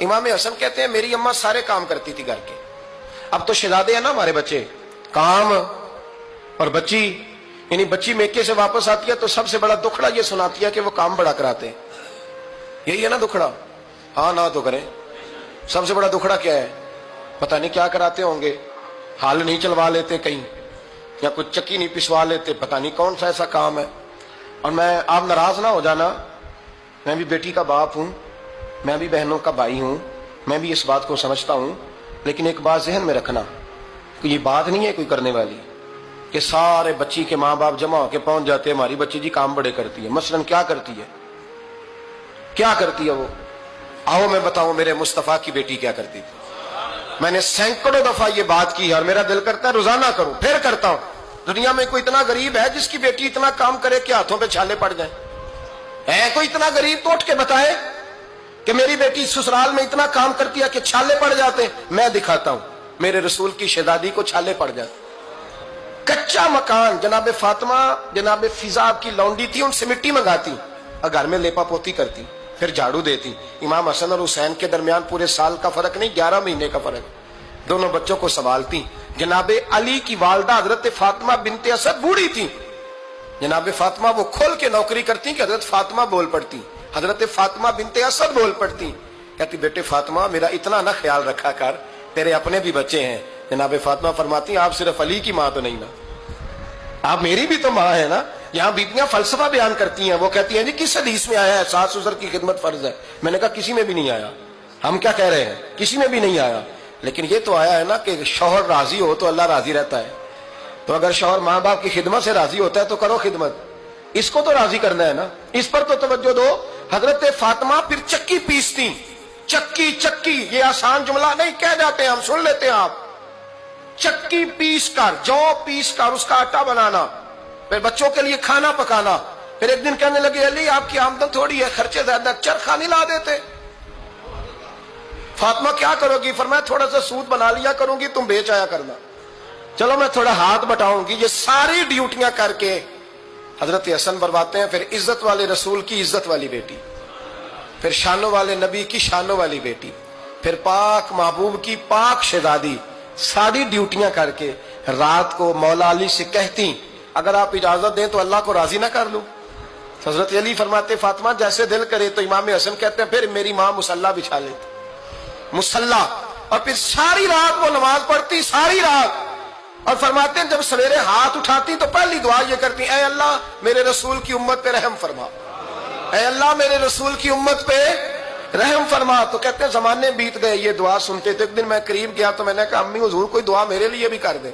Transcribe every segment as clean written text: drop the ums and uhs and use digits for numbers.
امام حسن کہتے ہیں میری اماں سارے کام کرتی تھی گھر کے. اب تو شہزادے ہیں نا ہمارے بچے, کام اور بچی, یعنی بچی میکے سے واپس آتی ہے تو سب سے بڑا دکھڑا یہ سناتی ہے کہ وہ کام بڑا کراتے ہیں. یہی ہے نا دکھڑا؟ ہاں نہ تو کریں. سب سے بڑا دکھڑا کیا ہے؟ پتہ نہیں کیا کراتے ہوں گے, ہال نہیں چلوا لیتے کہیں, یا کچھ چکی نہیں پسوا لیتے, پتہ نہیں کون سا ایسا کام ہے. اور میں, آپ ناراض نہ ہو جانا, میں بھی بیٹی کا باپ ہوں, میں بھی بہنوں کا بھائی ہوں, میں بھی اس بات کو سمجھتا ہوں, لیکن ایک بات ذہن میں رکھنا کہ یہ بات نہیں ہے کوئی کرنے والی کہ سارے بچی کے ماں باپ جمع ہو کے پہنچ جاتے ہیں ہماری بچی جی کام بڑے کرتی ہے. مثلا کیا کرتی ہے, کیا کرتی ہے وہ؟ آؤ میں بتاؤں میرے مصطفیٰ کی بیٹی کیا کرتی تھی. میں نے سینکڑوں دفعہ یہ بات کی اور میرا دل کرتا ہے روزانہ کروں, پھر کرتا ہوں. دنیا میں کوئی اتنا غریب ہے جس کی بیٹی اتنا کام کرے کہ ہاتھوں پہ چھالے پڑ جائیں؟ ہے کوئی اتنا غریب تو اٹھ کے بتائے کہ میری بیٹی سسرال میں اتنا کام کرتی ہے کہ چھالے پڑ جاتے. میں دکھاتا ہوں, میرے رسول کی شہزادی کو چھالے پڑ جاتے. کچا مکان, جناب فاطمہ جناب فضا کی لونڈی تھی, ان سے مٹی منگاتی اور گھر میں لیپا پوتی کرتی, پھر جھاڑو دیتی. امام حسن اور حسین کے درمیان پورے سال کا فرق نہیں, 11 مہینے کا فرق. دونوں بچوں کو سنبھالتی. جناب علی کی والدہ حضرت فاطمہ بنت اسد بوڑھی تھی. جناب فاطمہ وہ کھول کے نوکری کرتی کہ حضرت فاطمہ بول پڑتی. حضرت فاطمہ بنت اسد بول پڑتی, کہتی بیٹے فاطمہ میرا اتنا نہ خیال رکھا کر, تیرے اپنے بھی بچے ہیں. جناب فاطمہ فرماتی آپ صرف علی کی ماں تو نہیں نا, آپ میری بھی تو ماں ہے نا. یہاں بیٹیاں فلسفہ بیان کرتی ہیں, وہ کہتی ہیں جی کس حدیث میں آیا ہے ساس سسر کی خدمت فرض ہے؟ میں نے کہا کسی میں بھی نہیں آیا. ہم کیا کہہ رہے ہیں, کسی میں بھی نہیں آیا, لیکن یہ تو آیا ہے نا کہ شوہر راضی ہو تو اللہ راضی رہتا ہے. تو اگر شوہر ماں باپ کی خدمت سے راضی ہوتا ہے تو کرو خدمت, اس کو تو راضی کرنا ہے نا, اس پر تو توجہ دو. حضرت فاطمہ پھر چکی پیستی. چکی چکی یہ آسان جملہ نہیں, کہہ جاتے ہیں ہم, سن لیتے ہیں آپ. چکی پیس کر, جو پیس کر اس کا آٹا بنانا, پھر بچوں کے لیے کھانا پکانا. پھر ایک دن کہنے لگے علی آپ کی آمدن تھوڑی ہے, خرچے زیادہ, چرخا نہیں لا دیتے. فاطمہ کیا کرو گی؟ فرمایا تھوڑا سا سود بنا لیا کروں گی, تم بیچ آیا کرنا. چلو میں تھوڑا ہاتھ بٹاؤں گی. یہ ساری ڈیوٹیاں کر کے حضرت حسن برواتے ہیں. پھر عزت والے رسول کی عزت والی بیٹی, پھر شانوں والے نبی کی شانوں والی بیٹی, پھر پاک محبوب کی پاک شہزادی, ساری ڈیوٹیاں کر کے رات کو مولا علی سے کہتی اگر آپ اجازت دیں تو اللہ کو راضی نہ کر لوں. حضرت علی فرماتے فاطمہ جیسے دل کرے. تو امام حسن کہتے ہیں پھر میری ماں مصلی بچھا لیتی, مصلی, اور پھر ساری رات وہ نماز پڑھتی, ساری رات. اور فرماتے ہیں جب سویرے ہاتھ اٹھاتی تو پہلی دعا یہ کرتی اے اللہ میرے رسول کی امت پہ رحم فرما, اے اللہ میرے رسول کی امت پہ رحم فرما. تو کہتے ہیں زمانے بیت گئے یہ دعا سنتے تھے. ایک دن میں قریب گیا تو میں نے کہا امی حضور کوئی دعا میرے لیے بھی کر دیں,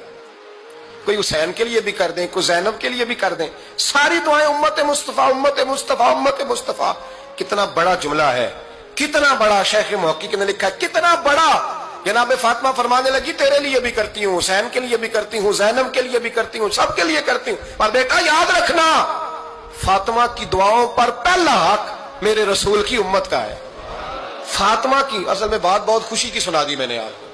کوئی حسین کے لیے بھی کر دیں, کوئی زینب کے لیے بھی کر دیں. ساری دعائیں امت مصطفیٰ امت مصطفیٰ امت مصطفیٰ. کتنا بڑا جملہ ہے, کتنا بڑا. شیخ محقق نے لکھا ہے کتنا بڑا. جناب فاطمہ فرمانے لگی تیرے لیے بھی کرتی ہوں, حسین کے لیے بھی کرتی ہوں, زینب کے لیے بھی کرتی ہوں, سب کے لیے کرتی ہوں. پر بیٹا یاد رکھنا فاطمہ کی دعاؤں پر پہلا حق میرے رسول کی امت کا ہے. فاطمہ کی اصل میں بات بہت خوشی کی سنا دی میں نے آپ کو,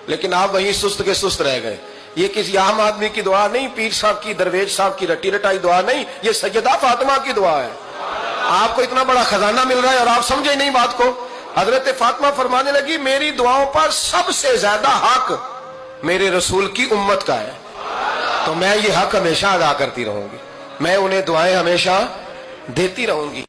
لیکن آپ وہیں سست کے سست رہ گئے. یہ کسی عام آدمی کی دعا نہیں, پیر صاحب کی, درویش صاحب کی رٹی رٹائی دعا نہیں, یہ سیدہ فاطمہ کی دعا ہے. آپ کو اتنا بڑا خزانہ مل رہا ہے اور آپ سمجھے نہیں بات کو. حضرت فاطمہ فرمانے لگی میری دعاؤں پر سب سے زیادہ حق میرے رسول کی امت کا ہے, تو میں یہ حق ہمیشہ ادا کرتی رہوں گی, میں انہیں دعائیں ہمیشہ دیتی رہوں گی.